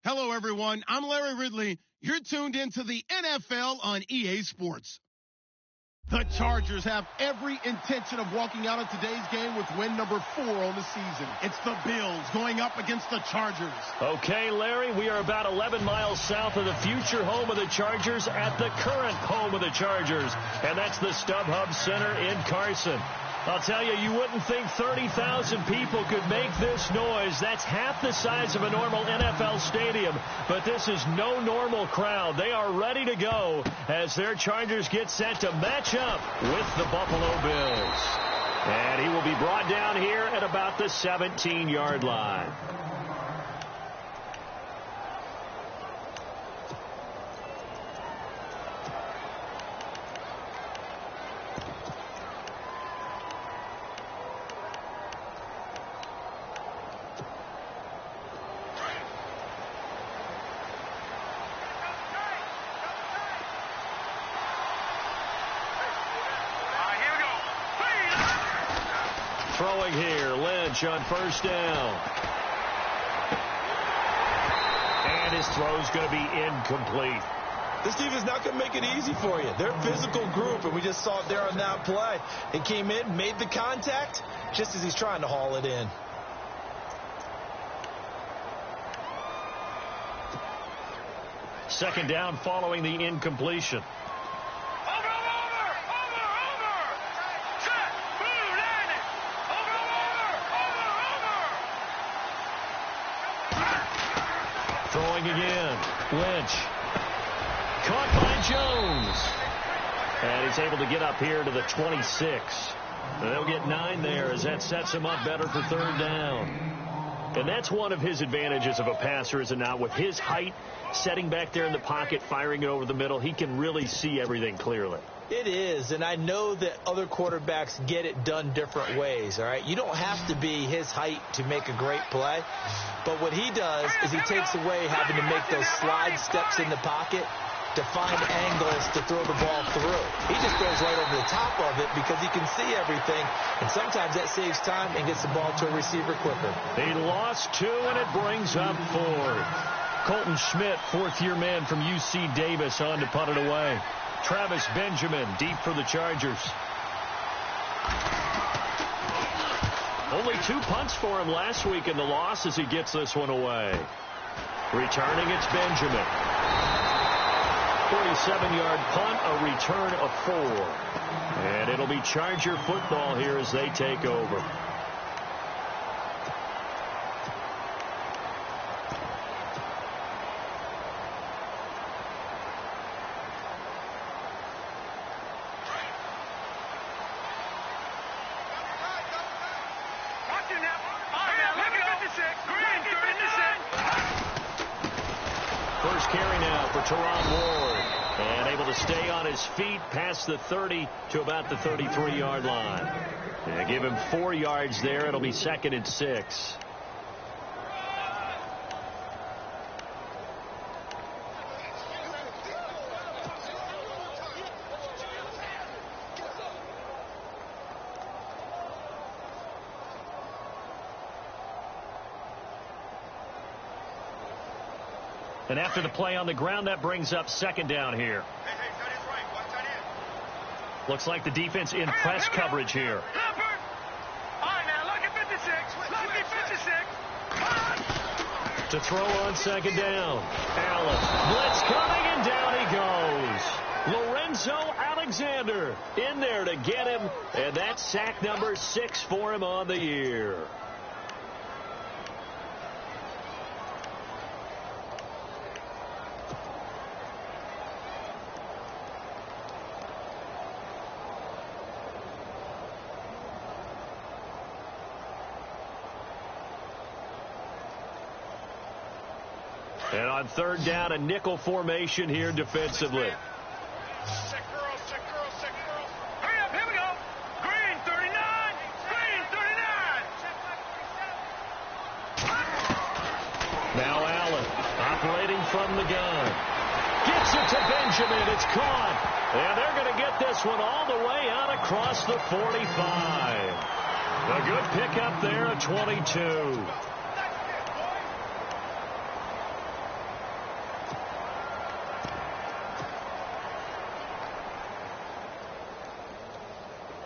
Hello, everyone. I'm Larry Ridley. You're tuned into the NFL on EA Sports. The Chargers have every intention of walking out of today's game with win number 4 on the season. It's the Bills going up against the Chargers. Okay, Larry, we are about 11 miles south of the future home of the Chargers at the current home of the Chargers, and that's the StubHub Center in Carson. I'll tell you, you wouldn't think 30,000 people could make this noise. That's half the size of a normal NFL stadium, but this is no normal crowd. They are ready to go as their Chargers get set to match up with the Buffalo Bills. And he will be brought down here at about the 17-yard line. Throwing here, Lynch on first down. And his throw's going to be incomplete. This team is not going to make it easy for you. They're a physical group, and we just saw it there on that play. He came in, made the contact, just as he's trying to haul it in. Second down following the incompletion. Throwing again. Lynch. Caught by Jones. And he's able to get up here to the 26. They'll get 9 there as that sets him up better for third down. And that's one of his advantages of a passer, is it not? With his height, setting back there in the pocket, firing it over the middle, he can really see everything clearly. It is, and I know that other quarterbacks get it done different ways, all right? You don't have to be his height to make a great play, but what he does is he takes away having to make those slide steps in the pocket to find angles to throw the ball through. He just throws right over the top of it because he can see everything, and sometimes that saves time and gets the ball to a receiver quicker. He lost 2, and it brings up 4. Colton Schmidt, fourth-year man from UC Davis, on to punt it away. Travis Benjamin deep for the Chargers. Only 2 punts for him last week in the loss as he gets this one away. Returning, it's Benjamin. 47-yard punt, a return of 4. And it'll be Charger football here as they take over. Feet past the 30 to about the 33-yard line. They give him 4 yards there. It'll be 2nd and 6. And after the play on the ground, that brings up 2nd down here. Looks like the defense in press coverage here. All right, now look at 56. Look at 56. To throw on 2nd down. Allen. Blitz coming, and down he goes. Lorenzo Alexander in there to get him. And that's sack number 6 for him on the year. And on 3rd down, a nickel formation here defensively. Sick girl, sick girl, sick girl. Hurry up, here we go. Green 39. Green 39. Now Allen operating from the gun. Gets it to Benjamin. It's caught. And they're going to get this one all the way out across the 45. A good pick. 22.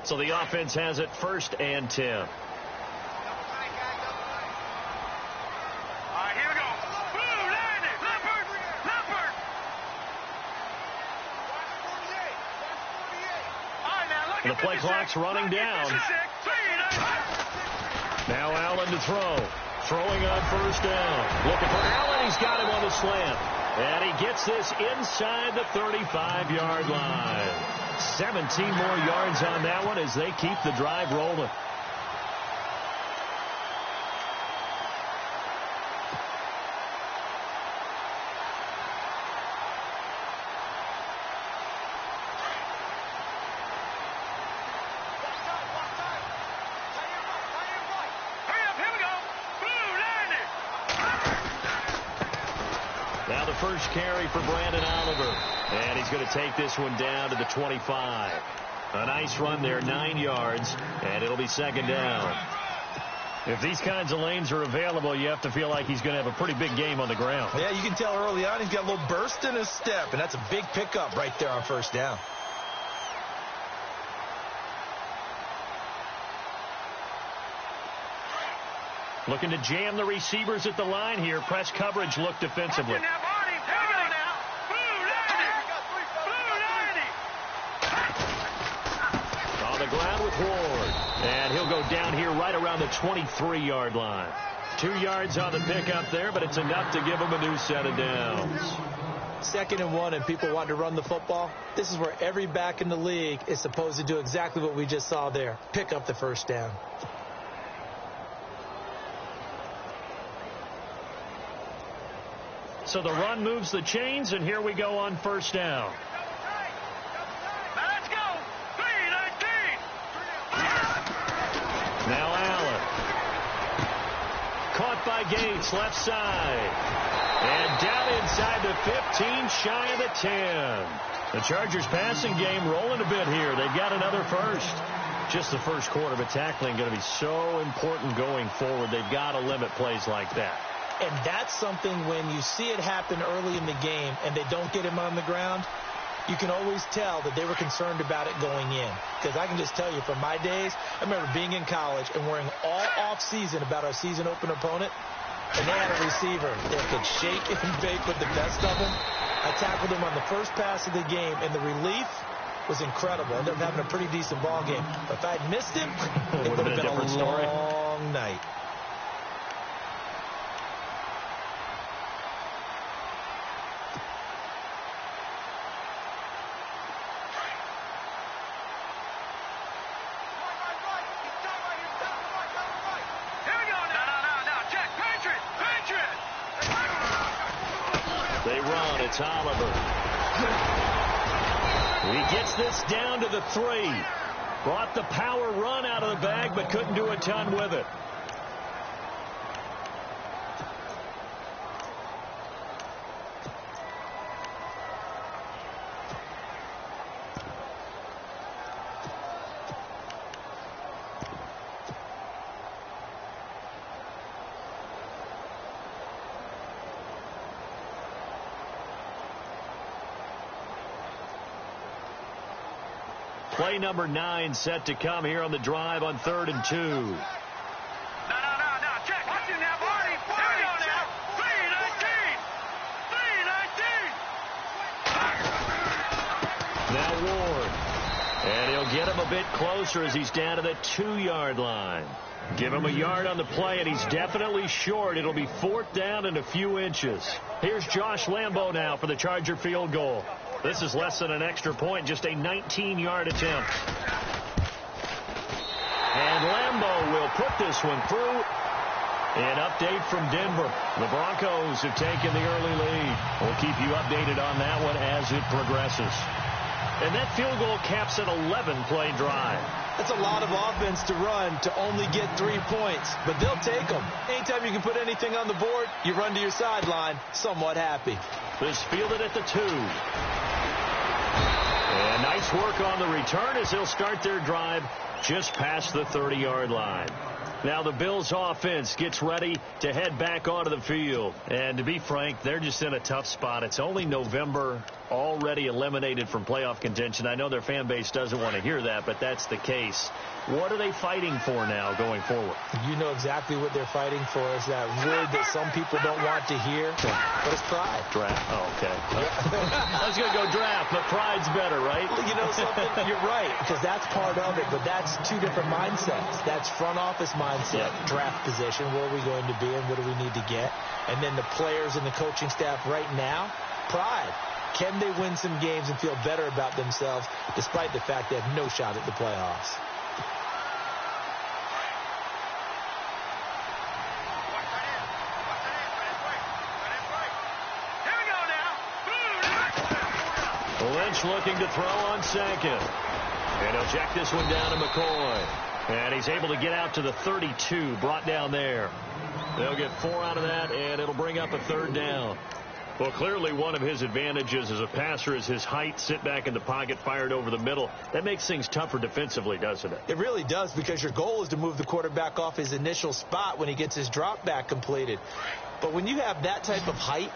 So the offense has it 1st and 10. All right, here we go. Blue, Landy, Leopard, Leopard. All right, now look And the play clock's running down. Now Allen to throw. Throwing on 1st down. Looking for Allen. He's got him on the slant. And he gets this inside the 35-yard line. 17 more yards on that one as they keep the drive rolling. First carry for Brandon Oliver. And he's going to take this one down to the 25. A nice run there, 9 yards, and it'll be 2nd down. If these kinds of lanes are available, you have to feel like he's going to have a pretty big game on the ground. Yeah, you can tell early on he's got a little burst in his step, and that's a big pickup right there on 1st down. Looking to jam the receivers at the line here. Press coverage look defensively. On the ground with Ward. And he'll go down here right around the 23-yard line. 2 yards on the pickup there, but it's enough to give him a new set of downs. 2nd and 1 and people want to run the football. This is where every back in the league is supposed to do exactly what we just saw there. Pick up the 1st down. So the run moves the chains, and here we go on 1st down. Let's go. 3-19. Now Allen. Caught by Gates, left side. And down inside the 15, shy of the 10. The Chargers passing game rolling a bit here. They've got another first. Just the first quarter, but tackling going to be so important going forward. They've got to limit plays like that. And that's something when you see it happen early in the game and they don't get him on the ground, you can always tell that they were concerned about it going in. Because I can just tell you from my days, I remember being in college and worrying all off-season about our season opener opponent. And they had a receiver that could shake and bake with the best of them. I tackled him on the first pass of the game, and the relief was incredible. I ended up having a pretty decent ball game. But if I had missed him, it would have been a long night. It's Oliver. He gets this down to the 3. Brought the power run out of the bag, but couldn't do a ton with it. Play number 9 set to come here on the drive on 3rd and 2. No, check. Watch him now, Barney. Here we go now. 3-19. Now Ward. And he'll get him a bit closer as he's down to the 2-yard line. Give him a yard on the play, and he's definitely short. It'll be 4th down and a few inches. Here's Josh Lambo now for the Charger field goal. This is less than an extra point, just a 19-yard attempt. And Lambo will put this one through. An update from Denver. The Broncos have taken the early lead. We'll keep you updated on that one as it progresses. And that field goal caps an 11-play drive. That's a lot of offense to run to only get 3 points, but they'll take them. Anytime you can put anything on the board, you run to your sideline somewhat happy. This fielded at the 2. And nice work on the return as they'll start their drive just past the 30-yard line. Now the Bills offense gets ready to head back onto the field. And to be frank, they're just in a tough spot. It's only November, already eliminated from playoff contention. I know their fan base doesn't want to hear that, but that's the case. What are they fighting for now going forward? You know exactly what they're fighting for. Is that word that some people don't want to hear, but it's pride. Draft. Oh, okay. I was going to go draft, but pride's better, right? You know something? You're right, because that's part of it, but that's two different mindsets. That's front office mindset, draft position, where are we going to be and what do we need to get? And then the players and the coaching staff right now, pride. Can they win some games and feel better about themselves despite the fact they have no shot at the playoffs? Lynch looking to throw on second. And he'll check this one down to McCoy. And he's able to get out to the 32, brought down there. They'll get 4 out of that, and it'll bring up a third down. Well, clearly one of his advantages as a passer is his height, sit back in the pocket, fired over the middle. That makes things tougher defensively, doesn't it? It really does, because your goal is to move the quarterback off his initial spot when he gets his drop back completed. But when you have that type of height,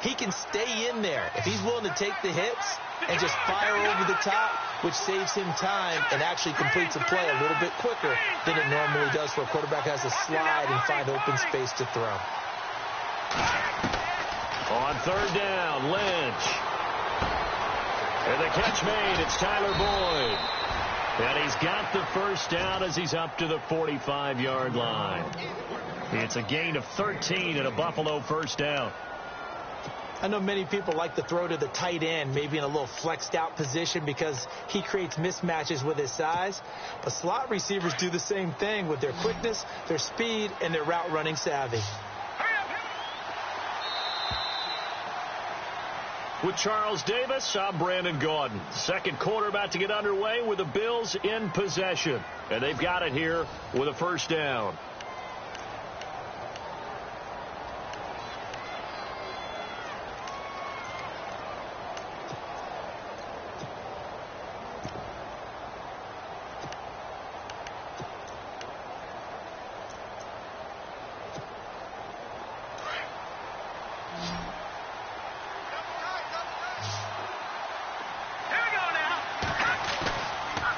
he can stay in there. If he's willing to take the hits and just fire over the top, which saves him time and actually completes a play a little bit quicker than it normally does for a quarterback has to slide and find open space to throw. On third down, Lynch. And the catch made. It's Tyler Boyd. And he's got the first down as he's up to the 45-yard line. It's a gain of 13 and a Buffalo first down. I know many people like to throw to the tight end, maybe in a little flexed out position because he creates mismatches with his size. But slot receivers do the same thing with their quickness, their speed, and their route running savvy. With Charles Davis, I'm Brandon Gaudin. Second quarter about to get underway with the Bills in possession. And they've got it here with a first down.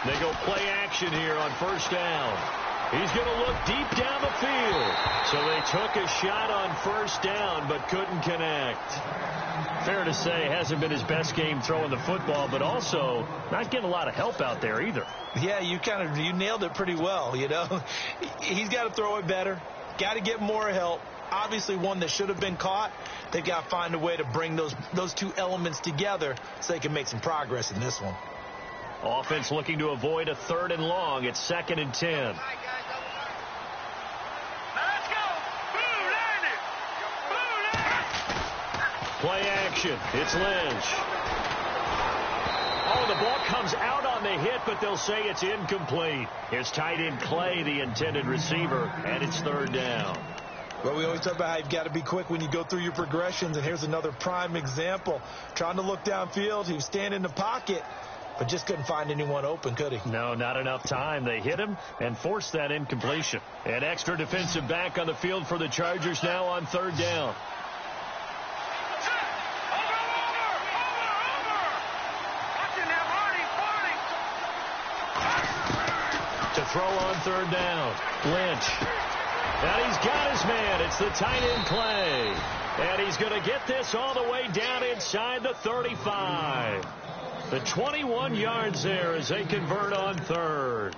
They go play action here on first down. He's going to look deep down the field. So they took a shot on first down but couldn't connect. Fair to say, hasn't been his best game throwing the football, but also not getting a lot of help out there either. Yeah, you nailed it pretty well, you know. He's got to throw it better. Got to get more help. Obviously one that should have been caught. They've got to find a way to bring those two elements together so they can make some progress in this one. Offense looking to avoid a third and long. It's 2nd and 10. Play action. It's Lynch. Oh, the ball comes out on the hit, but they'll say it's incomplete. It's tight end Clay, the intended receiver, and it's third down. Well, we always talk about how you've got to be quick when you go through your progressions, and here's another prime example. Trying to look downfield, he was standing in the pocket, but just couldn't find anyone open, could he? No, not enough time. They hit him and forced that incompletion. An extra defensive back on the field for the Chargers now on third down. To throw on third down, Lynch. And he's got his man. It's the tight end Clay. And he's going to get this all the way down inside the 35. The 21 yards there as they convert on third.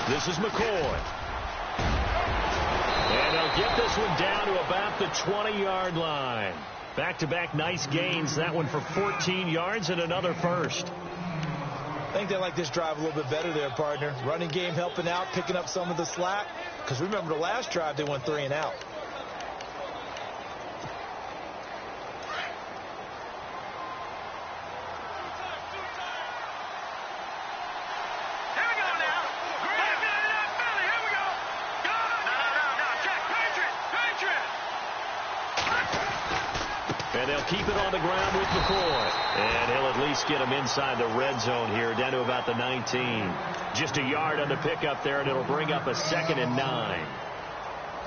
This is McCoy. And they'll get this one down to about the 20-yard line. Back-to-back nice gains. That one for 14 yards and another first. I think they like this drive a little bit better there, partner. Running game helping out, picking up some of the slack. Because remember the last drive, they went 3 and out. And they'll keep it on the ground with McCoy. And he'll at least get him inside the red zone here, down to about the 19. Just a yard on the pickup there, and it'll bring up a 2nd and 9.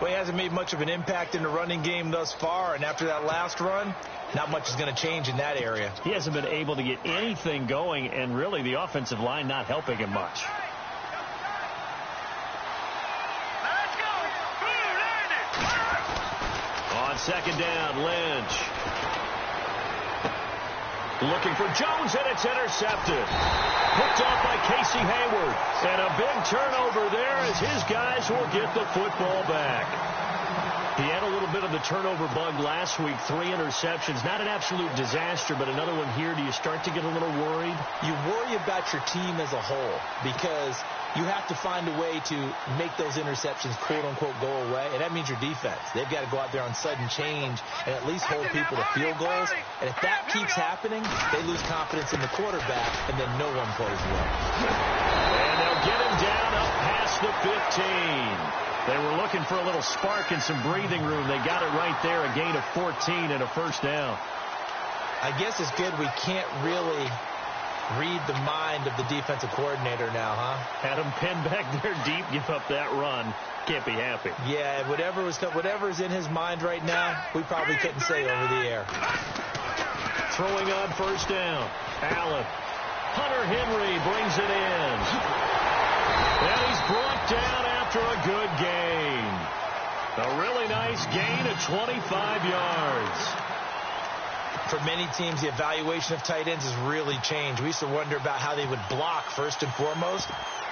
Well, he hasn't made much of an impact in the running game thus far, and after that last run, not much is going to change in that area. He hasn't been able to get anything going, and really the offensive line not helping him much. On 2nd down, Lynch. Looking for Jones, and it's intercepted. Picked off by Casey Hayward. And a big turnover there as his guys will get the football back. He had a little bit of the turnover bug last week. 3 interceptions. Not an absolute disaster, but another one here. Do you start to get a little worried? You worry about your team as a whole because you have to find a way to make those interceptions, quote-unquote, go away, and that means your defense. They've got to go out there on sudden change and at least hold people to field goals, and if that keeps happening, they lose confidence in the quarterback, and then no one plays well. And they'll get him down up past the 15. They were looking for a little spark and some breathing room. They got it right there, a gain of 14 and a 1st down. I guess it's good we can't really read the mind of the defensive coordinator now, huh? Had him pinned back there deep, give up that run. Can't be happy. Yeah, whatever's in his mind right now, we probably couldn't say over the air. Throwing on 1st down. Allen. Hunter Henry brings it in. And he's brought down after a good gain. A really nice gain of 25 yards. For many teams, the evaluation of tight ends has really changed. We used to wonder about how they would block first and foremost.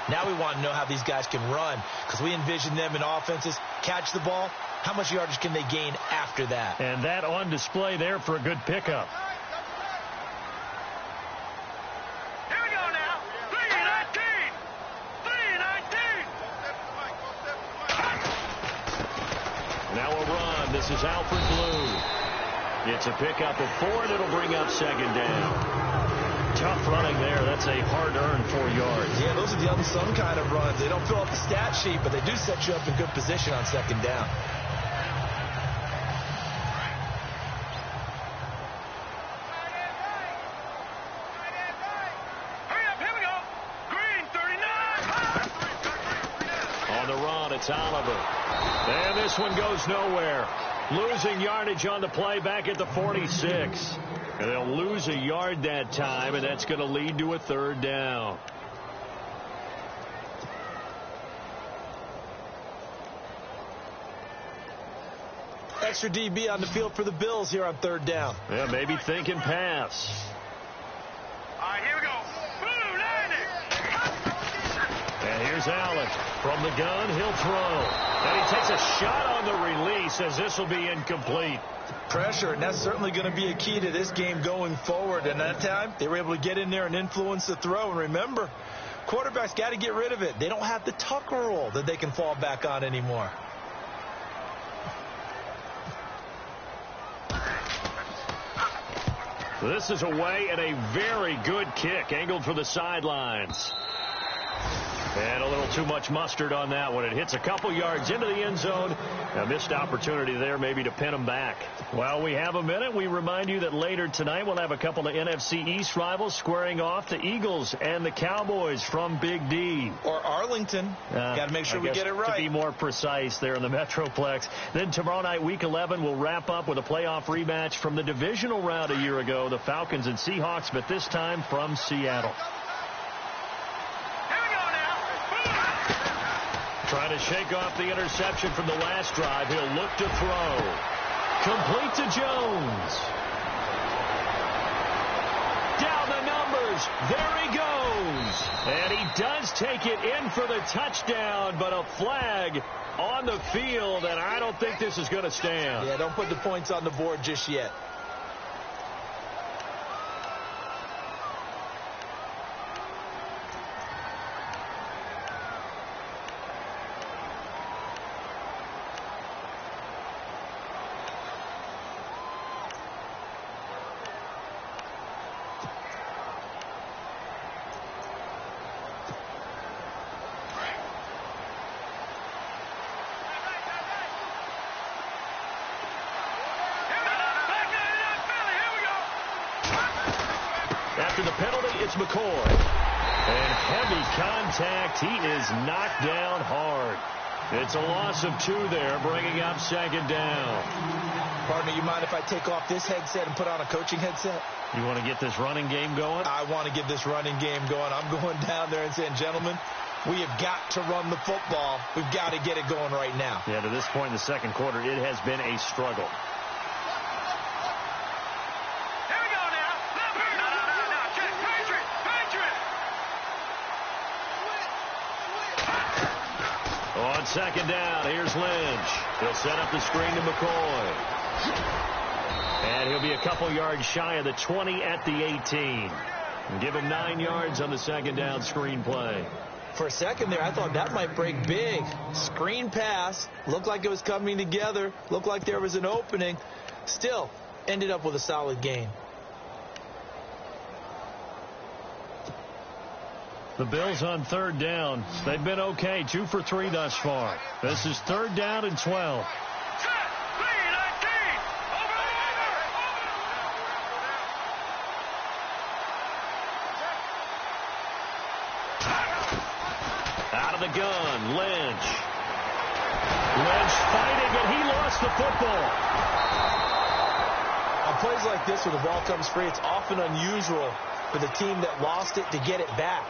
Now we want to know how these guys can run because we envision them in offenses, catch the ball. How much yardage can they gain after that? And that on display there for a good pickup. Here we go now. 3-19. 3-19. Now a run. This is Alfred Blue. It's a pickup of 4, and it'll bring up 2nd down. Tough running there. That's a hard-earned 4 yards. Yeah, those are the unsung kind of runs. They don't fill up the stat sheet, but they do set you up in good position on 2nd down. Hurry up, here we go. Green, 39. On the run, it's Oliver. And this one goes nowhere. Losing yardage on the play back at the 46. And they'll lose a yard that time, and that's going to lead to a 3rd down. Extra DB on the field for the Bills here on 3rd down. Yeah, maybe thinking pass. All right, here we go. Blue, And here's Allen. From the gun, he'll throw. And he takes a shot on the release as this will be incomplete. Pressure, and that's certainly going to be a key to this game going forward. And that time, they were able to get in there and influence the throw. And remember, quarterbacks got to get rid of it. They don't have the tuck rule that they can fall back on anymore. This is away and a very good kick, angled for the sidelines. And a little too much mustard on that one. It hits a couple yards into the end zone. A missed opportunity there maybe to pin them back. Well, we have a minute. We remind you that later tonight we'll have a couple of NFC East rivals squaring off, the Eagles and the Cowboys from Big D. Or Arlington. Got to make sure we get it right. To be more precise there in the Metroplex. Then tomorrow night, Week 11, we'll wrap up with a playoff rematch from the divisional round a year ago, the Falcons and Seahawks, but this time from Seattle. Trying to shake off the interception from the last drive. He'll look to throw. Complete to Jones. Down the numbers. There he goes. And he does take it in for the touchdown, but a flag on the field, and I don't think this is going to stand. Yeah, don't put the points on the board just yet. it's McCoy. And heavy contact. He is knocked down hard. It's a loss of 2 there, bringing up second down. Partner, you mind if I take off this headset and put on a coaching headset? You want to get this running game going? I want to get this running game going. I'm going down there and saying, gentlemen, we have got to run the football. We've got to get it going right now. Yeah, to this point in the second quarter, it has been a struggle. Here we go now. No. Check. Patriot. On second down, here's Lynch. He'll set up the screen to McCoy. And he'll be a couple yards shy of the 20 at the 18. And give him 9 yards on the second down screen play. For a second there, I thought that might break big. Screen pass. Looked like it was coming together. Looked like there was an opening. Still, ended up with a solid gain. The Bills on third down. They've been okay. 2 for 3 thus far. This is third down and 12. Out of the gun, Lynch. Lynch fighting, and he lost the football. On plays like this where the ball comes free, it's often unusual for the team that lost it to get it back.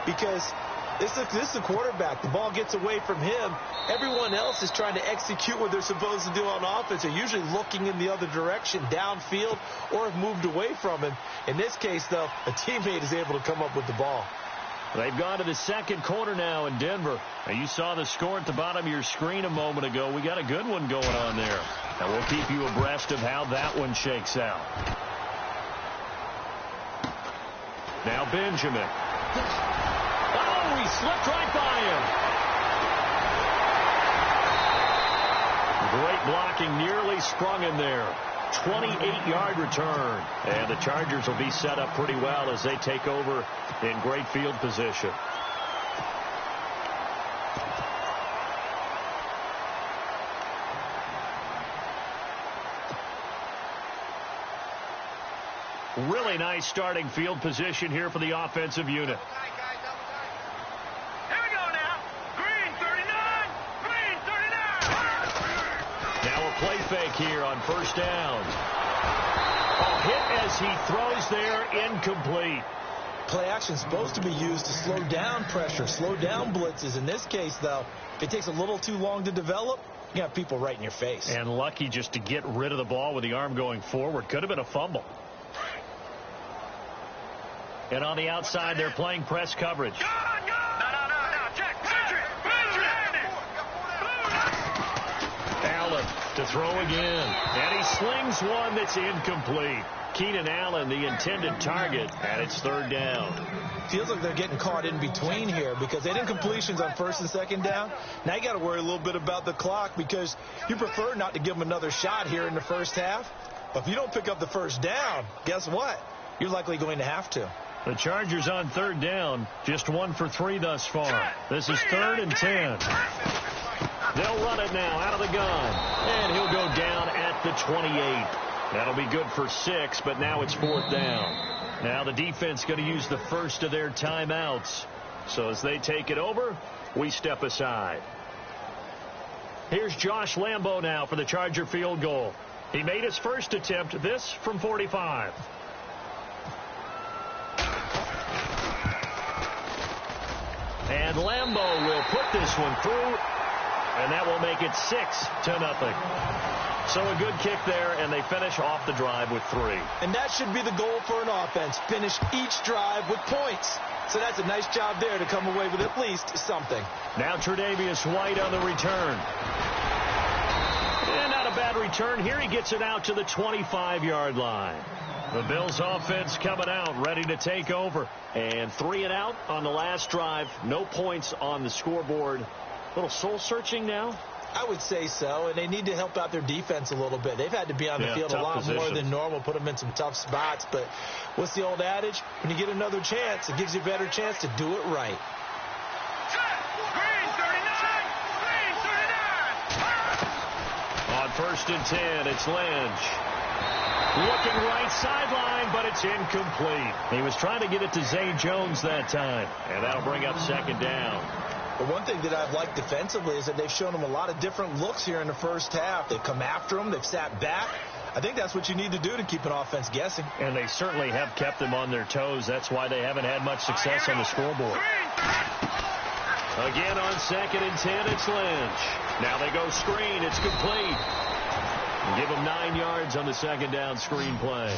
Because this is the quarterback. The ball gets away from him. Everyone else is trying to execute what they're supposed to do on offense. They're usually looking in the other direction, downfield, or have moved away from him. In this case, though, a teammate is able to come up with the ball. They've gone to the second quarter now in Denver. Now, you saw the score at the bottom of your screen a moment ago. We got a good one going on there. And we'll keep you abreast of how that one shakes out. Now Benjamin. Oh, he slipped right by him. Great blocking, nearly sprung him there. 28-yard return. And the Chargers will be set up pretty well as they take over in great field position. Really nice starting field position here for the offensive unit. Here we go now. Green 39. Green 39. Now a play fake here on first down. A hit as he throws there, incomplete. Play action is supposed to be used to slow down pressure, slow down blitzes. In this case, though, if it takes a little too long to develop, you have people right in your face. And lucky just to get rid of the ball with the arm going forward. Could have been a fumble. And on the outside, they're playing press coverage. No. Check. Patriot. Allen to throw again. And he slings one that's incomplete. Keenan Allen, the intended target, and it's third down. Feels like they're getting caught in between here because they did completions on first and second down. Now you got to worry a little bit about the clock because you prefer not to give them another shot here in the first half. But if you don't pick up the first down, guess what? You're likely going to have to. The Chargers on third down, just 1 for 3 thus far. This is 3rd and 10. They'll run it now out of the gun. And he'll go down at the 28. That'll be good for 6, but now it's 4th down. Now the defense going to use the first of their timeouts. So as they take it over, we step aside. Here's Josh Lambo now for the Charger field goal. He made his first attempt, this from 45. And Lambo will put this one through, and that will make it 6-0. So a good kick there, and they finish off the drive with 3. And that should be the goal for an offense. Finish each drive with points. So that's a nice job there to come away with at least something. Now Tre'Davious White on the return. And not a bad return here. He gets it out to the 25-yard line. The Bills offense coming out, ready to take over. And 3 and out on the last drive. No points on the scoreboard. A little soul-searching now? I would say so, and they need to help out their defense a little bit. They've had to be on the field a lot more than normal, put them in some tough spots. But what's the old adage? When you get another chance, it gives you a better chance to do it right. Green 39. On 1st and 10, it's Lynch. Looking right sideline, but it's incomplete. He was trying to get it to Zay Jones that time, and that'll bring up second down. The one thing that I've liked defensively is that they've shown him a lot of different looks here in the first half. They've come after him. They've sat back. I think that's what you need to do to keep an offense guessing. And they certainly have kept them on their toes. That's why they haven't had much success on the scoreboard. Again on 2nd and 10, it's Lynch. Now they go screen. It's complete. Give them 9 yards on the second down screen play.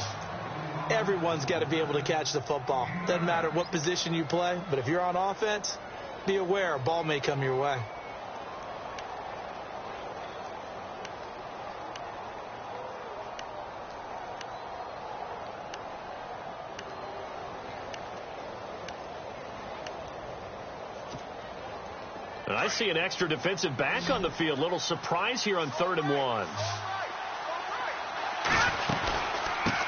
Everyone's got to be able to catch the football. Doesn't matter what position you play, but if you're on offense, be aware a ball may come your way. And I see an extra defensive back on the field. Little surprise here on 3rd and 1.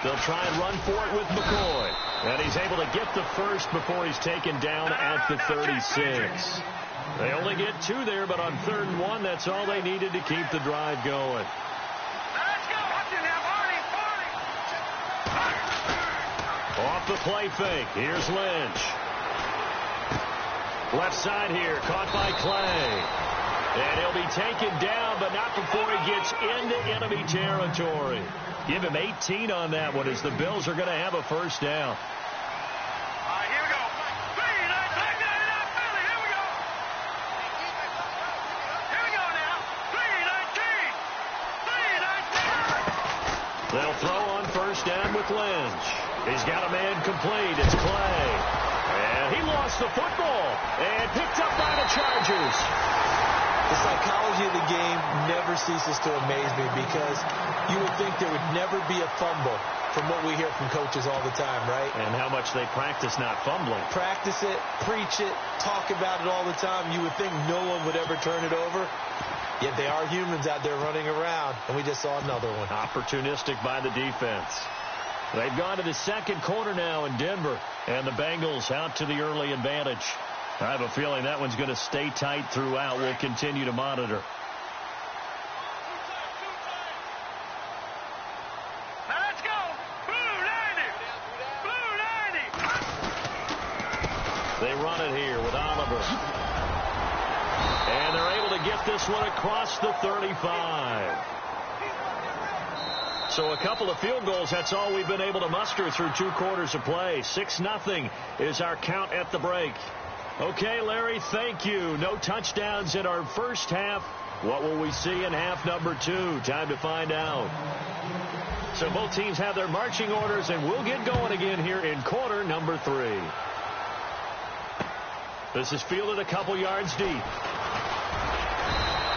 They'll try and run for it with McCoy. And he's able to get the first before he's taken down at the 36. They only get 2 there, but on 3rd and 1, that's all they needed to keep the drive going. Off the play fake. Here's Lynch. Left side here, caught by Clay. And he'll be taken down, but not before he gets into enemy territory. Give him 18 on that one as the Bills are going to have a first down. Here we go. Here we go. Here we go now. 3-19. They'll throw on first down with Lynch. He's got a man complete. It's Clay. And he lost the football and picked up by the Chargers. The psychology of the game never ceases to amaze me because you would think there would never be a fumble from what we hear from coaches all the time, right? And how much they practice not fumbling. Practice it, preach it, talk about it all the time. You would think no one would ever turn it over. Yet they are humans out there running around, and we just saw another one. Opportunistic by the defense. They've gone to the second quarter now in Denver, and the Bengals out to the early advantage. I have a feeling that one's going to stay tight throughout. We'll continue to monitor. Let's go. Blue 90. Blue 90. They run it here with Oliver. And they're able to get this one across the 35. So a couple of field goals, that's all we've been able to muster through 2 quarters of play. 6-0 is our count at the break. Okay, Larry, thank you. No touchdowns in our first half. What will we see in half number 2? Time to find out. So both teams have their marching orders, and we'll get going again here in quarter number 3. This is fielded a couple yards deep.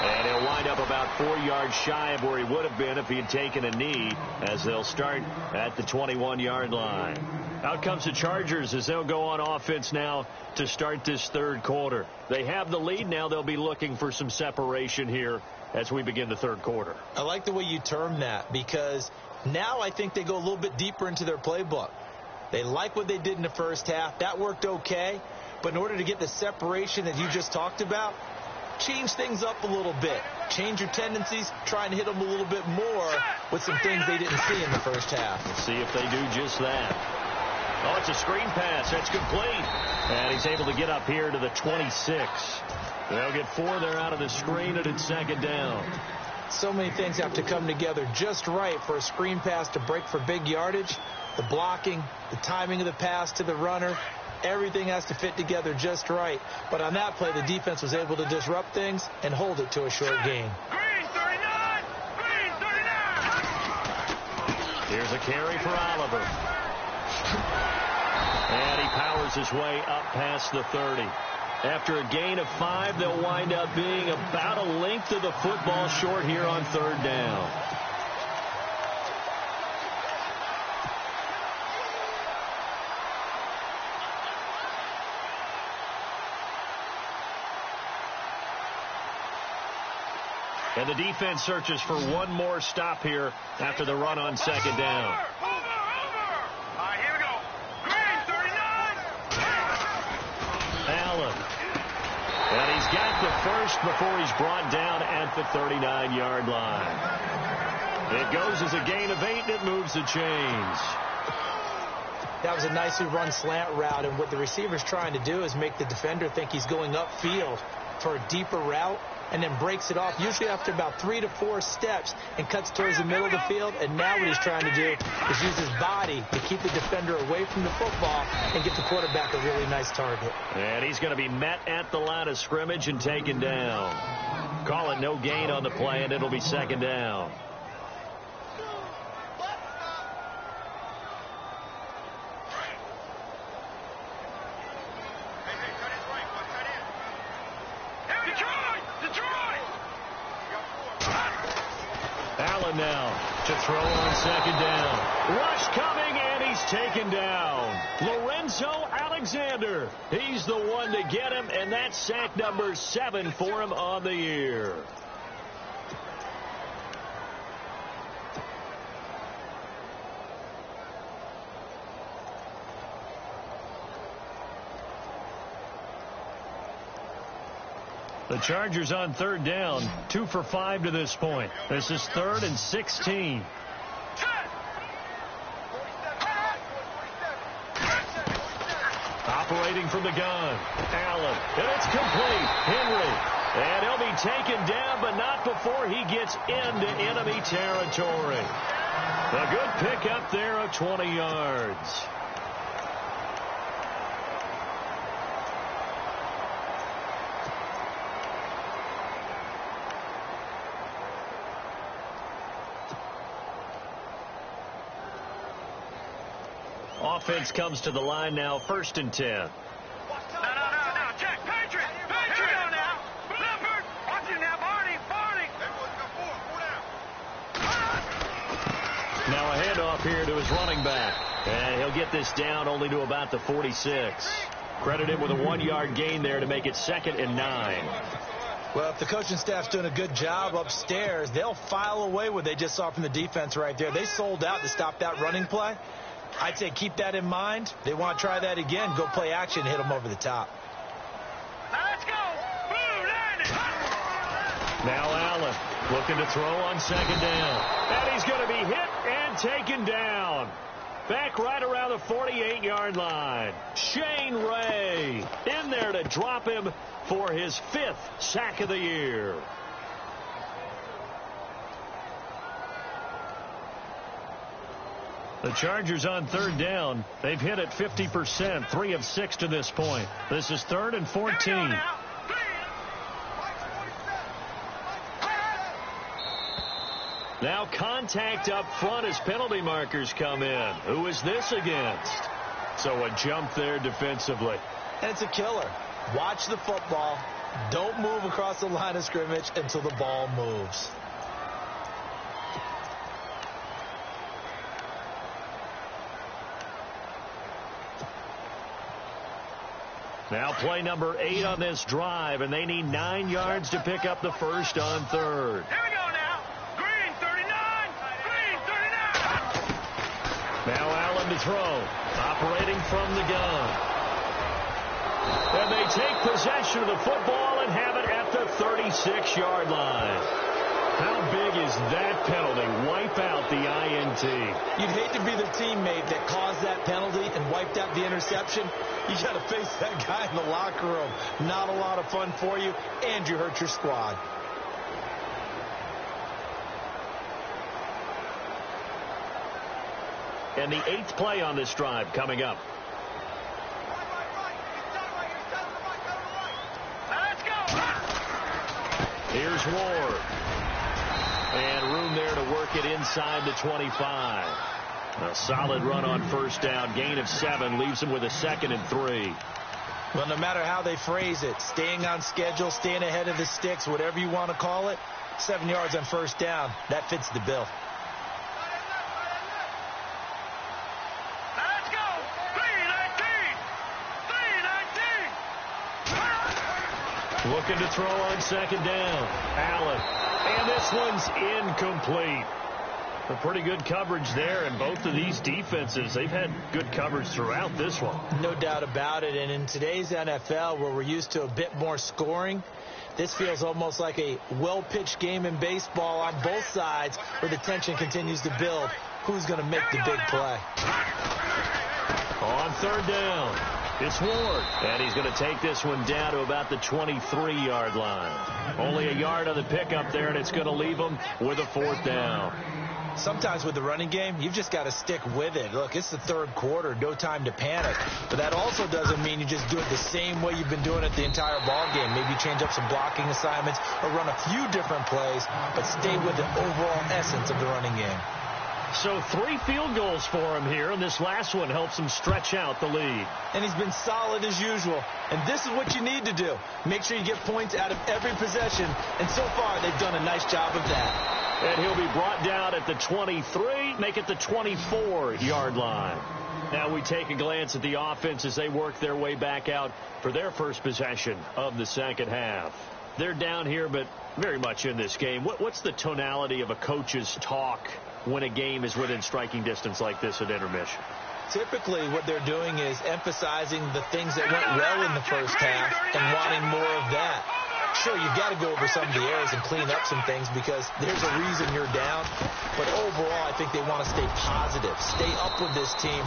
And he'll wind up about 4 yards shy of where he would have been if he had taken a knee, as they'll start at the 21-yard line. Out comes the Chargers as they'll go on offense now to start this 3rd quarter. They have the lead now. They'll be looking for some separation here as we begin the 3rd quarter. I like the way you term that because now I think they go a little bit deeper into their playbook. They like what they did in the first half. That worked okay. But in order to get the separation that you just talked about, change things up a little bit. Change your tendencies. Try and hit them a little bit more with some things they didn't see in the first half. We'll see if they do just that. Oh, it's a screen pass. That's complete. And he's able to get up here to the 26. They'll get 4 there out of the screen, and it's 2nd down. So many things have to come together just right for a screen pass to break for big yardage. The blocking, the timing of the pass to the runner, everything has to fit together just right. But on that play, the defense was able to disrupt things and hold it to a short gain. Green 39. Green 39. Here's a carry for Oliver. And he powers his way up past the 30. After a gain of 5, they'll wind up being about a length of the football short here on 3rd down. And the defense searches for one more stop here after the run on 2nd down. Here we go. Green 39. Allen. And he's got the first before he's brought down at the 39-yard line. It goes as a gain of 8, and it moves the chains. That was a nicely run slant route, and what the receiver's trying to do is make the defender think he's going upfield for a deeper route, and then breaks it off, usually after about 3 to 4 steps, and cuts towards the middle of the field. And now what he's trying to do is use his body to keep the defender away from the football and get the quarterback a really nice target. And he's going to be met at the line of scrimmage and taken down. Call it no gain on the play, and it'll be second down. Allen now to throw on second down. Rush coming, and he's taken down. Lorenzo Alexander. He's the one to get him, and that's sack number 7 for him on the year. The Chargers on third down, 2 for 5 to this point. This is 3rd and 16. Operating from the gun, Allen, and it's complete. Henry, and he'll be taken down, but not before he gets into enemy territory. A good pickup there of 20 yards. Offense comes to the line now, 1st and 10. No, check. Patriot. Here we go now. Leopard. Watch it now, Barney. Now a handoff here to his running back. And he'll get this down only to about the 46. Credit him with a 1-yard gain there to make it 2nd and 9. Well, if the coaching staff's doing a good job upstairs, they'll file away what they just saw from the defense right there. They sold out to stop that running play. I'd say keep that in mind. They want to try that again. Go play action, hit them over the top. Let's go. Boom, now Allen looking to throw on second down. And he's going to be hit and taken down. Back right around the 48-yard line. Shane Ray in there to drop him for his 5th sack of the year. The Chargers on third down. They've hit it 50%, 3 of 6 to this point. This is 3rd and 14. Now contact up front as penalty markers come in. Who is this against? So a jump there defensively. And it's a killer. Watch the football. Don't move across the line of scrimmage until the ball moves. Now play number 8 on this drive, and they need 9 yards to pick up the first on 3rd. Here we go now. Green 39. Green 39. Now Allen to throw. Operating from the gun. And they take possession of the football and have it at the 36-yard line. How big is that penalty? Wipe out the INT. You'd hate to be the teammate that caused that penalty and wiped out the interception. You got to face that guy in the locker room. Not a lot of fun for you, and you hurt your squad. And the 8th play on this drive coming up. Let's go. Here's Ward. And room there to work it inside the 25. A solid run on first down. Gain of 7 leaves him with a 2nd and 3. Well, no matter how they phrase it, staying on schedule, staying ahead of the sticks, whatever you want to call it, 7 yards on first down, that fits the bill. Let's go. 319. 319. Looking to throw on second down. Allen. And this one's incomplete. A pretty good coverage there, and both of these defenses, they've had good coverage throughout this one. No doubt about it. And in today's NFL, where we're used to a bit more scoring, this feels almost like a well-pitched game in baseball on both sides where the tension continues to build. Who's going to make the big play? On third down, it's Ward. And he's going to take this one down to about the 23-yard line. Only a yard on the pickup there, and it's going to leave him with a fourth down. Sometimes with the running game, you've just got to stick with it. Look, it's the third quarter, no time to panic. But that also doesn't mean you just do it the same way you've been doing it the entire ball game. Maybe change up some blocking assignments or run a few different plays, but stay with the overall essence of the running game. So 3 field goals for him here, and this last one helps him stretch out the lead. And he's been solid as usual. And this is what you need to do. Make sure you get points out of every possession. And so far, they've done a nice job of that. And he'll be brought down at the 23, make it the 24-yard line. Now we take a glance at the offense as they work their way back out for their first possession of the second half. They're down here, but very much in this game. What's the tonality of a coach's talk when a game is within striking distance like this at intermission? Typically, what they're doing is emphasizing the things that went well in the first half and wanting more of that. Sure, you've got to go over some of the errors and clean up some things because there's a reason you're down. But overall, I think they want to stay positive, stay up with this team.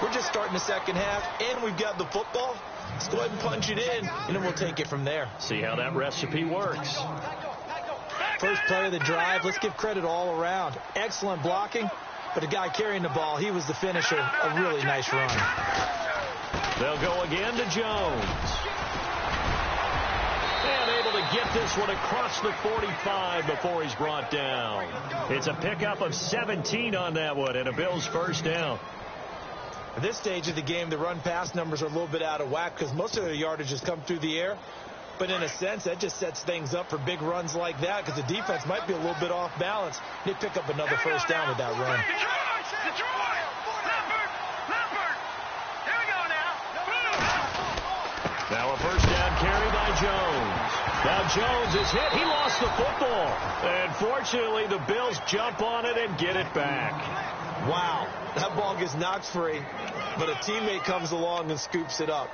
We're just starting the second half, and we've got the football. Let's go ahead and punch it in, and then we'll take it from there. See how that recipe works. First play of the drive, let's give credit all around. Excellent blocking, but the guy carrying the ball, he was the finisher. A really nice run. They'll go again to Jones. And able to get this one across the 45 before he's brought down. It's a pickup of 17 on that one, and a Bills first down. At this stage of the game, the run-pass numbers are a little bit out of whack because most of their yardage has come through the air. But in a sense, that just sets things up for big runs like that because the defense might be a little bit off balance. They pick up another first down with that run. Now a first down carry by Jones. Now Jones is hit. He lost the football. And fortunately, the Bills jump on it and get it back. Wow, that ball gets knocked free, but a teammate comes along and scoops it up.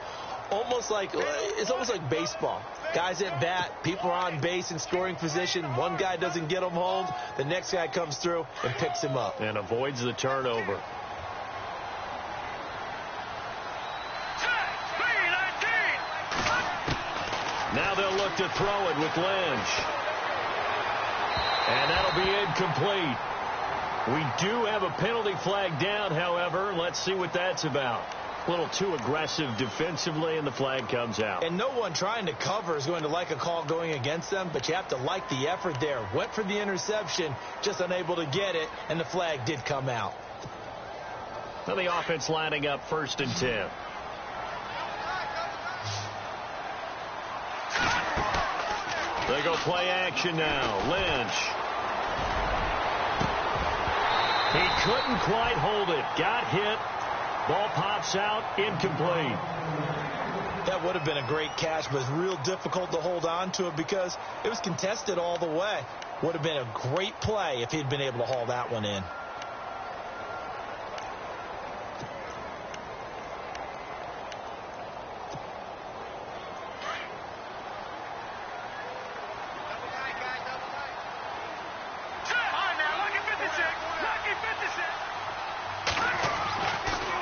It's almost like baseball. Guys at bat, people are on base in scoring position. One guy doesn't get him home. The next guy comes through and picks him up. And avoids the turnover. Now they'll look to throw it with Lynch. And that'll be incomplete. We do have a penalty flag down, however. Let's see what that's about. A little too aggressive defensively, and the flag comes out. And no one trying to cover is going to like a call going against them, but you have to like the effort there. Went for the interception, just unable to get it, and the flag did come out. Now the offense lining up 1st and 10. They go play action now. Lynch. He couldn't quite hold it. Got hit. Ball pops out. Incomplete. That would have been a great catch, but it's real difficult to hold on to it because it was contested all the way. Would have been a great play if he'd been able to haul that one in.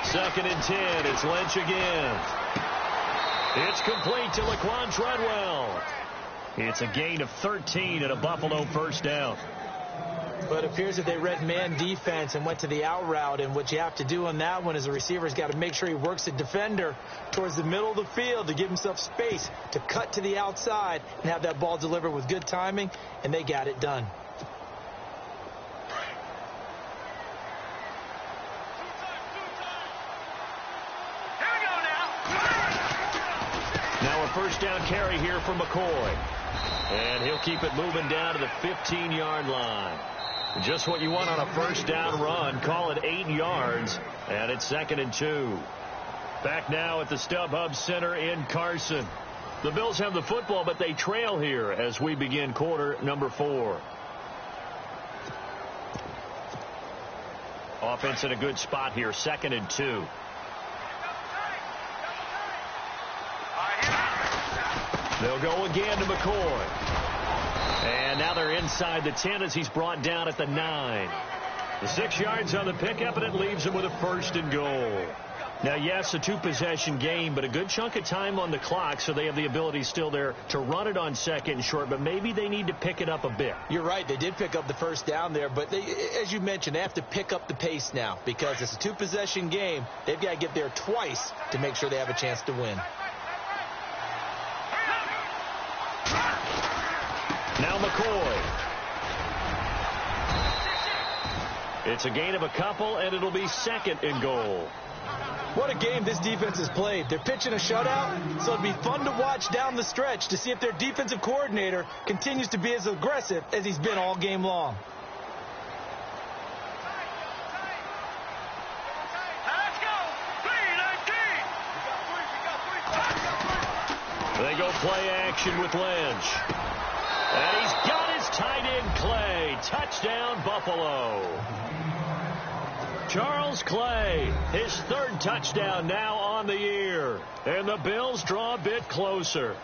Second and 10. It's Lynch again. It's complete to Laquan Treadwell. It's a gain of 13 and a Buffalo first down. But it appears that they read man defense and went to the out route. And what you have to do on that one is the receiver's got to make sure he works the defender towards the middle of the field to give himself space to cut to the outside and have that ball delivered with good timing. And they got it done. Now a first down carry here for McCoy. And he'll keep it moving down to the 15-yard line. Just what you want on a first down run. Call it 8 yards. And it's 2nd and 2. Back now at the StubHub Center in Carson. The Bills have the football, but they trail here as we begin quarter number 4. Offense in a good spot here, 2nd and 2. They'll go again to McCoy. And now they're inside the 10 as he's brought down at the 9. The 6 yards on the pickup, and it leaves him with a 1st and goal. Now, yes, a 2-possession game, but a good chunk of time on the clock, so they have the ability still there to run it on 2nd and short, but maybe they need to pick it up a bit. You're right. They did pick up the 1st down there, but they, as you mentioned, they have to pick up the pace now because it's a 2-possession game. They've got to get there twice to make sure they have a chance to win. Now McCoy. It's a gain of a couple, and it'll be 2nd and goal. What a game this defense has played. They're pitching a shutout, so it'd be fun to watch down the stretch to see if their defensive coordinator continues to be as aggressive as he's been all game long. They go play action with Lynch. And he's got his tight end Clay. Touchdown, Buffalo. Charles Clay, his 3rd touchdown now on the year. And the Bills draw a bit closer.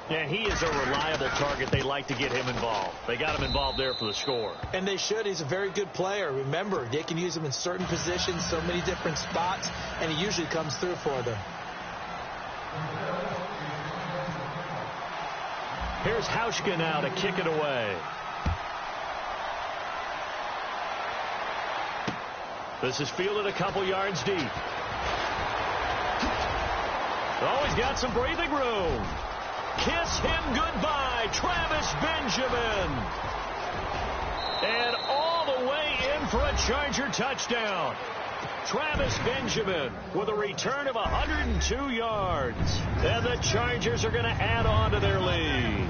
And he is a reliable target. They like to get him involved. They got him involved there for the score. And they should. He's a very good player. Remember, they can use him in certain positions, so many different spots, and he usually comes through for them. Here's Hauschka now to kick it away. This is fielded a couple yards deep. Oh, he's got some breathing room. Kiss him goodbye, Travis Benjamin. And all the way in for a Charger touchdown. Travis Benjamin with a return of 102 yards. And the Chargers are going to add on to their lead.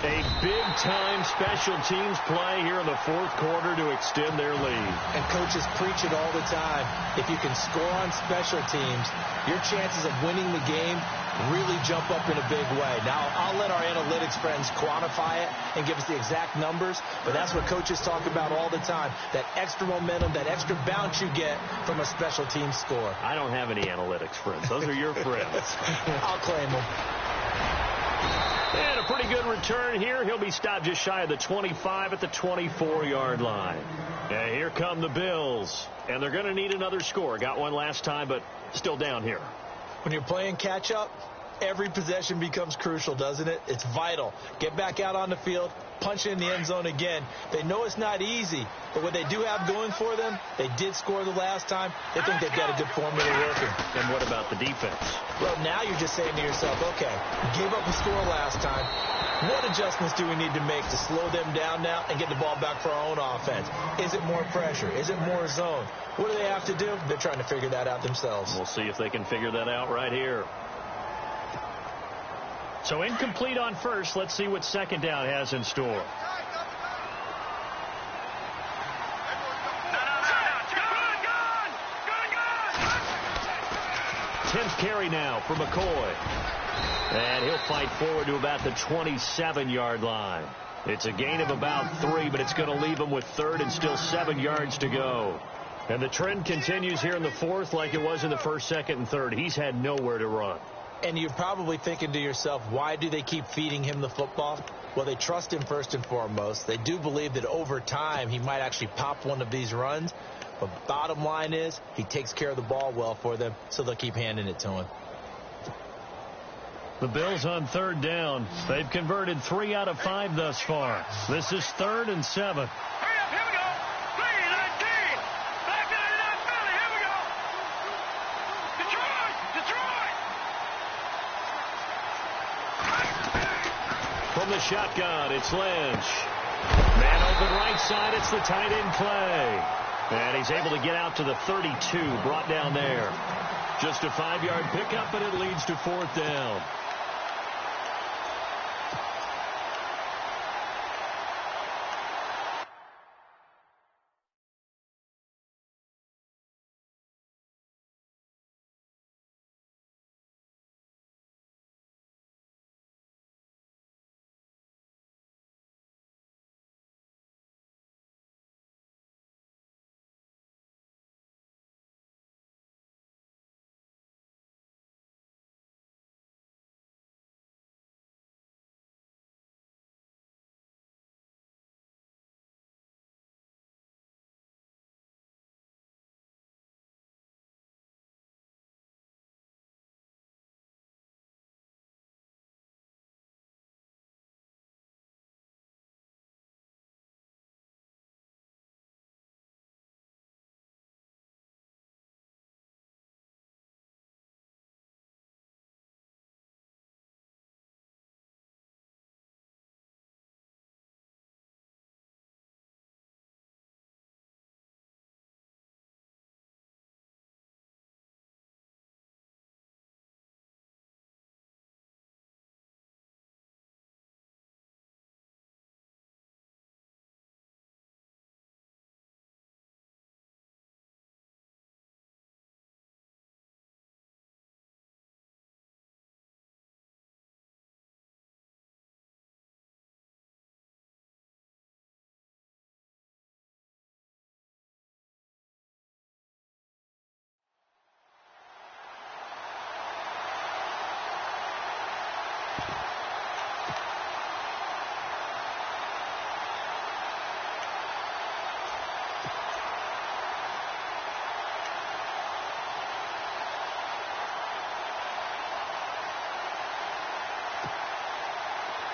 A big-time special teams play here in the 4th quarter to extend their lead. And coaches preach it all the time. If you can score on special teams, your chances of winning the game really jump up in a big way. Now, I'll let our analytics friends quantify it and give us the exact numbers, but that's what coaches talk about all the time. That extra momentum, that extra bounce you get from a special team score. I don't have any analytics friends. Those are your friends. I'll claim them. And a pretty good return here. He'll be stopped just shy of the 25 at the 24-yard line. And here come the Bills. And they're going to need another score. Got one last time, but still down here. When you're playing catch-up, every possession becomes crucial, doesn't it? It's vital. Get back out on the field, punch it in the end zone again. They know it's not easy, but what they do have going for them, they did score the last time. They think they've got a good formula working. And what about the defense? Well, now you're just saying to yourself, okay, we gave up a score last time. What adjustments do we need to make to slow them down now and get the ball back for our own offense? Is it more pressure? Is it more zone? What do they have to do? They're trying to figure that out themselves. We'll see if they can figure that out right here. So incomplete on first. Let's see what 2nd down has in store. Tenth carry now for McCoy. And he'll fight forward to about the 27-yard line. It's a gain of about 3, but it's going to leave him with 3rd and still 7 yards to go. And the trend continues here in the 4th like it was in the 1st, 2nd, and 3rd. He's had nowhere to run. And you're probably thinking to yourself, why do they keep feeding him the football? Well, they trust him first and foremost. They do believe that over time he might actually pop one of these runs. But bottom line is he takes care of the ball well for them, so they'll keep handing it to him. The Bills on 3rd down. They've converted 3 out of 5 thus far. This is 3rd and 7. Hurry up, here we go. 3-19. Back 99 Philly, here we go. Detroit, Detroit. From the shotgun, it's Lynch. Man open right side, it's the tight end Clay. And he's able to get out to the 32, brought down there. Just a 5-yard pickup, and it leads to 4th down.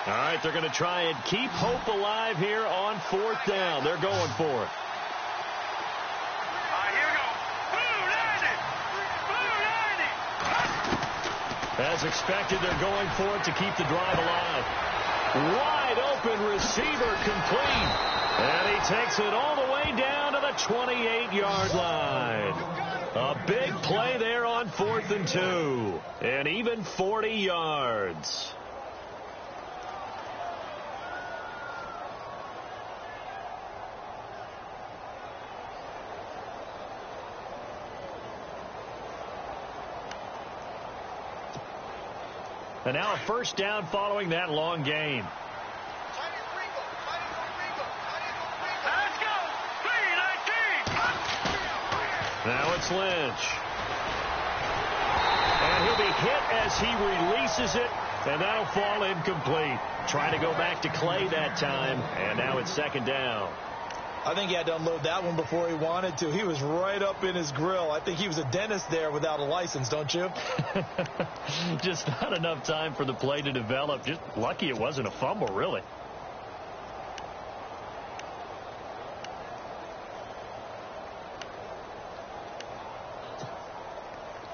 All right, they're going to try and keep hope alive here on 4th down. They're going for it. As expected, they're going for it to keep the drive alive. Wide open receiver complete. And he takes it all the way down to the 28-yard line. A big play there on 4th and 2. And even 40 yards. And now a first down following that long gain. Now it's Lynch. And he'll be hit as he releases it, and that'll fall incomplete. Trying to go back to Clay that time, and now it's 2nd down. I think he had to unload that one before he wanted to. He was right up in his grill. I think he was a dentist there without a license, don't you? Just not enough time for the play to develop. Just lucky it wasn't a fumble, really.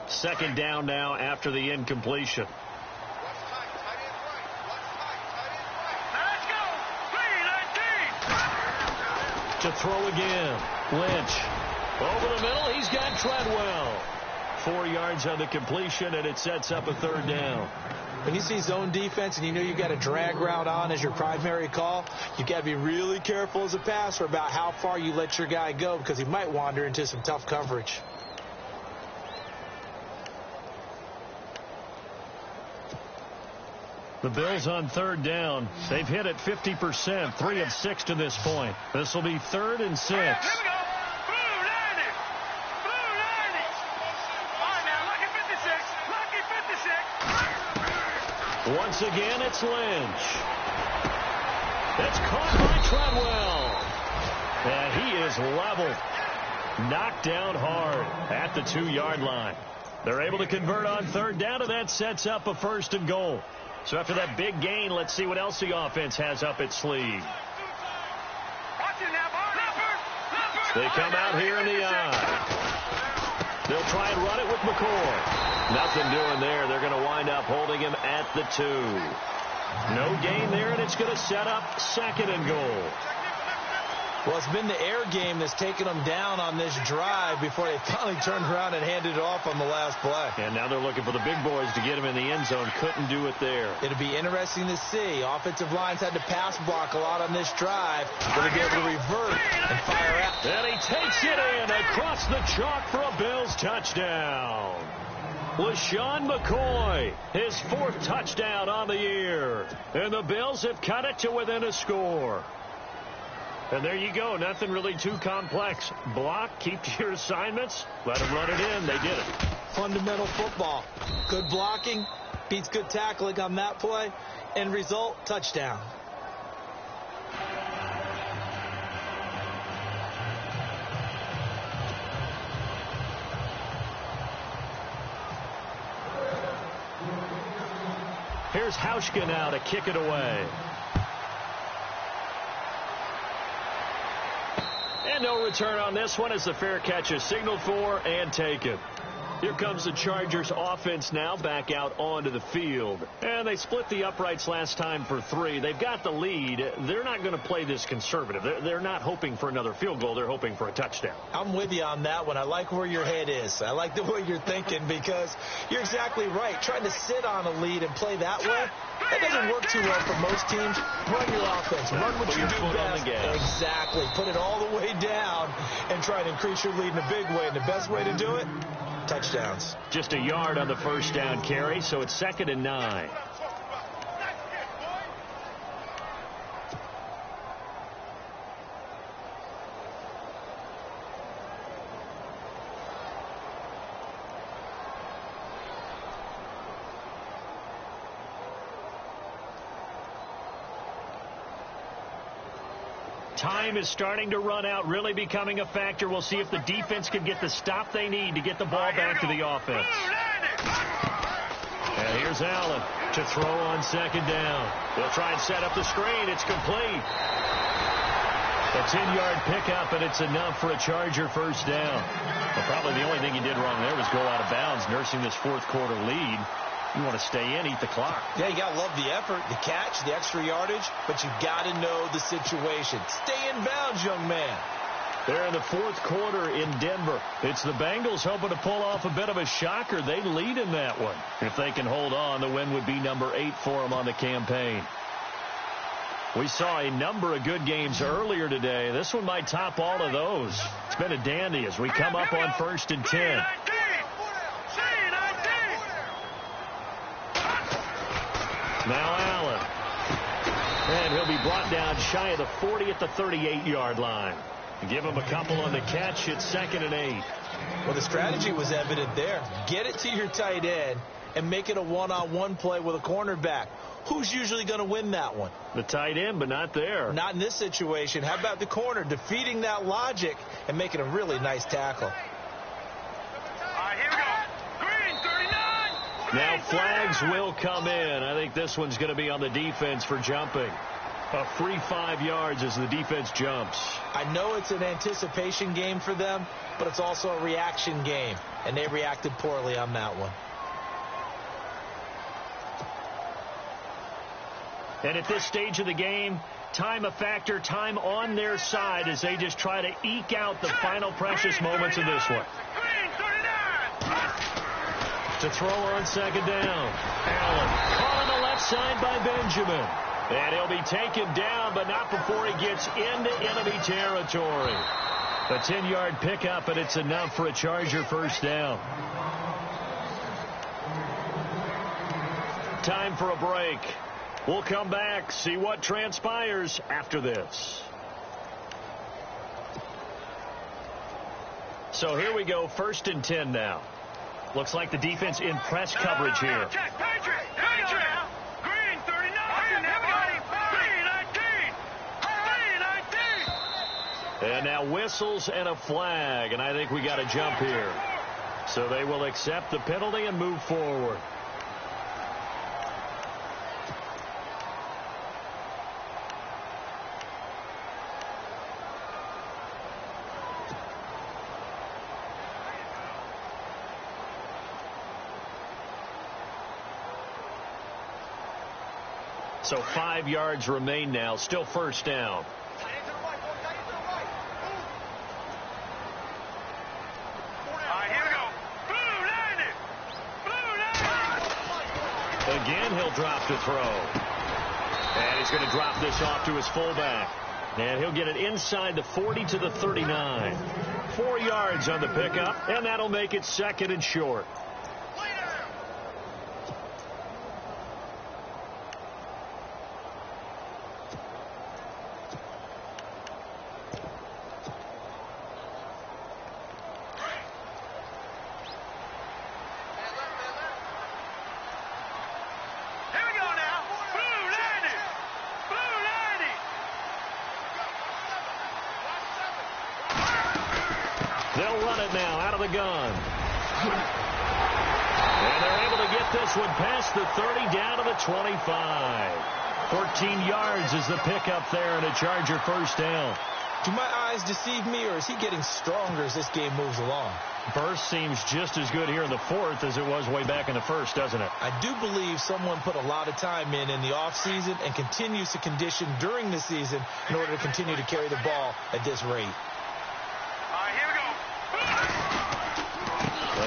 Second down now after the incompletion. To throw again. Lynch. Over the middle, he's got Treadwell. 4 yards on the completion, and it sets up a 3rd down. When you see zone defense and you know you got a drag route on as your primary call, you got to be really careful as a passer about how far you let your guy go because he might wander into some tough coverage. The Bills on 3rd down. They've hit it 50%, 3 of 6 to this point. This will be 3rd and 6. Here we go. Blue 90. Blue 90. All right, now, lucky 56. Lucky 56. Once again, it's Lynch. That's caught by Treadwell. And he is leveled. Knocked down hard at the 2-yard line. They're able to convert on 3rd down, and that sets up a 1st and goal. So after that big gain, let's see what else the offense has up its sleeve. They come out here in the eye. They'll try and run it with McCoy. Nothing doing there. They're going to wind up holding him at the 2. No gain there, and it's going to set up 2nd and goal. Well, it's been the air game that's taken them down on this drive before they finally turned around and handed it off on the last play. And now they're looking for the big boys to get him in the end zone. Couldn't do it there. It'll be interesting to see. Offensive lines had to pass block a lot on this drive. Will they be able to revert and fire out? And he takes it in across the chalk for a Bills touchdown. LaShawn McCoy, his 4th touchdown on the year. And the Bills have cut it to within a score. And there you go. Nothing really too complex. Block, keep to your assignments, let them run it in. They did it. Fundamental football. Good blocking beats good tackling on that play. End result, touchdown. Here's Hauschka now to kick it away. And no return on this one as the fair catch is signaled for and taken. Here comes the Chargers offense now back out onto the field. And they split the uprights last time for 3. They've got the lead. They're not going to play this conservative. They're not hoping for another field goal. They're hoping for a touchdown. I'm with you on that one. I like where your head is. I like the way you're thinking because you're exactly right. Trying to sit on a lead and play that way, that doesn't work too well for most teams. Run your offense. Run what you do best. Exactly. Put it all the way down and try to increase your lead in a big way. And the best way to do it, touchdowns. Just a yard on the first down carry, so it's 2nd and 9. Time is starting to run out, really becoming a factor. We'll see if the defense can get the stop they need to get the ball back to the offense. And here's Allen to throw on second down. They'll try and set up the screen. It's complete. A 10-yard pickup, and it's enough for a Charger first down. Well, probably the only thing he did wrong there was go out of bounds, nursing this fourth-quarter lead. You want to stay in, eat the clock. Yeah, you got to love the effort, the catch, the extra yardage, but you got to know the situation. Stay in bounds, young man. They're in the fourth quarter in Denver. It's the Bengals hoping to pull off a bit of a shocker. They lead in that one. If they can hold on, the win would be number 8 for them on the campaign. We saw a number of good games earlier today. This one might top all of those. It's been a dandy as we come up on 1st and 10. Now Allen. And he'll be brought down shy of the 40 at the 38-yard line. Give him a couple on the catch. It's 2nd and 8. Well, the strategy was evident there. Get it to your tight end and make it a one-on-one play with a cornerback. Who's usually going to win that one? The tight end, but not there. Not in this situation. How about the corner defeating that logic and making a really nice tackle? Here we go. Green, 39. Now flags will come in. I think this one's going to be on the defense for jumping. A free 5 yards as the defense jumps. I know it's an anticipation game for them, but it's also a reaction game, and they reacted poorly on that one. And at this stage of the game, time a factor, time on their side as they just try to eke out the final precious moments of this one. To throw on second down. Allen caught on the left side by Benjamin. And he'll be taken down, but not before he gets into enemy territory. A 10-yard pickup, and it's enough for a Charger first down. Time for a break. We'll come back, see what transpires after this. So here we go, 1st and 10 now. Looks like the defense in press coverage here. And now whistles and a flag, and I think we got a jump here. So they will accept the penalty and move forward. So 5 yards remain now, still first down. Again, he'll drop to throw. And he's going to drop this off to his fullback. And he'll get it inside the 40 to the 39. 4 yards on the pickup, and that'll make it 2nd and short. They'll run it now out of the gun. And they're able to get this one past the 30 down to the 25. 14 yards is the pickup there and a Charger first down. Do my eyes deceive me, or is he getting stronger as this game moves along? Burst seems just as good here in the 4th as it was way back in the 1st, doesn't it? I do believe someone put a lot of time in the offseason and continues to condition during the season in order to continue to carry the ball at this rate.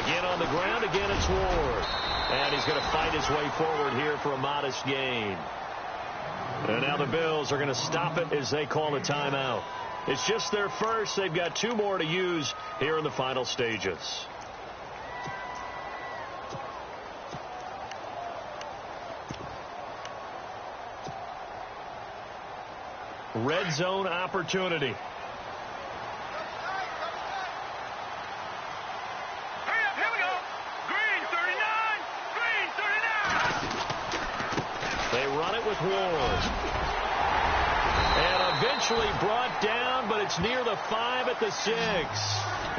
Again on the ground, again it's Ward. And he's going to fight his way forward here for a modest gain. And now the Bills are going to stop it as they call a timeout. It's just their first. They've got 2 more to use here in the final stages. Red zone opportunity. With Ward. And eventually brought down, but it's near the 5 at the 6.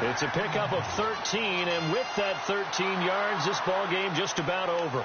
It's a pickup of 13, and with that 13 yards, this ball game just about over.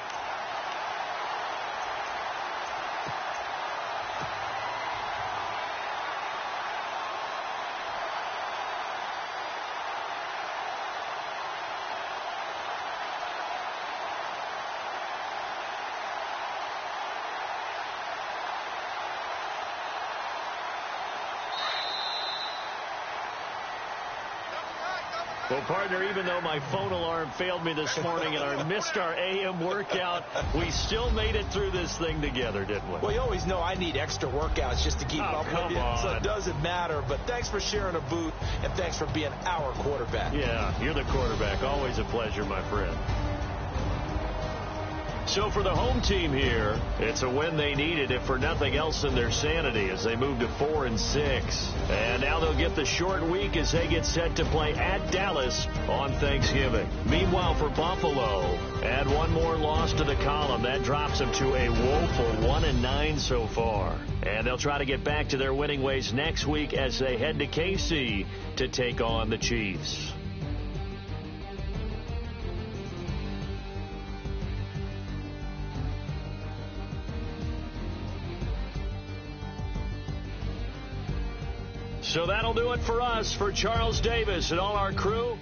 Well, partner, even though my phone alarm failed me this morning and I missed our AM workout, we still made it through this thing together, didn't we? Well, you always know I need extra workouts just to keep up with you, so it doesn't matter. But thanks for sharing a booth, and thanks for being our quarterback. Yeah, you're the quarterback. Always a pleasure, my friend. So for the home team here, it's a win they needed, if for nothing else than their sanity, as they move to 4-6. And now they'll get the short week as they get set to play at Dallas on Thanksgiving. Meanwhile, for Buffalo, add one more loss to the column. That drops them to a woeful 1-9 so far. And they'll try to get back to their winning ways next week as they head to KC to take on the Chiefs. So that'll do it for us. For Charles Davis and all our crew,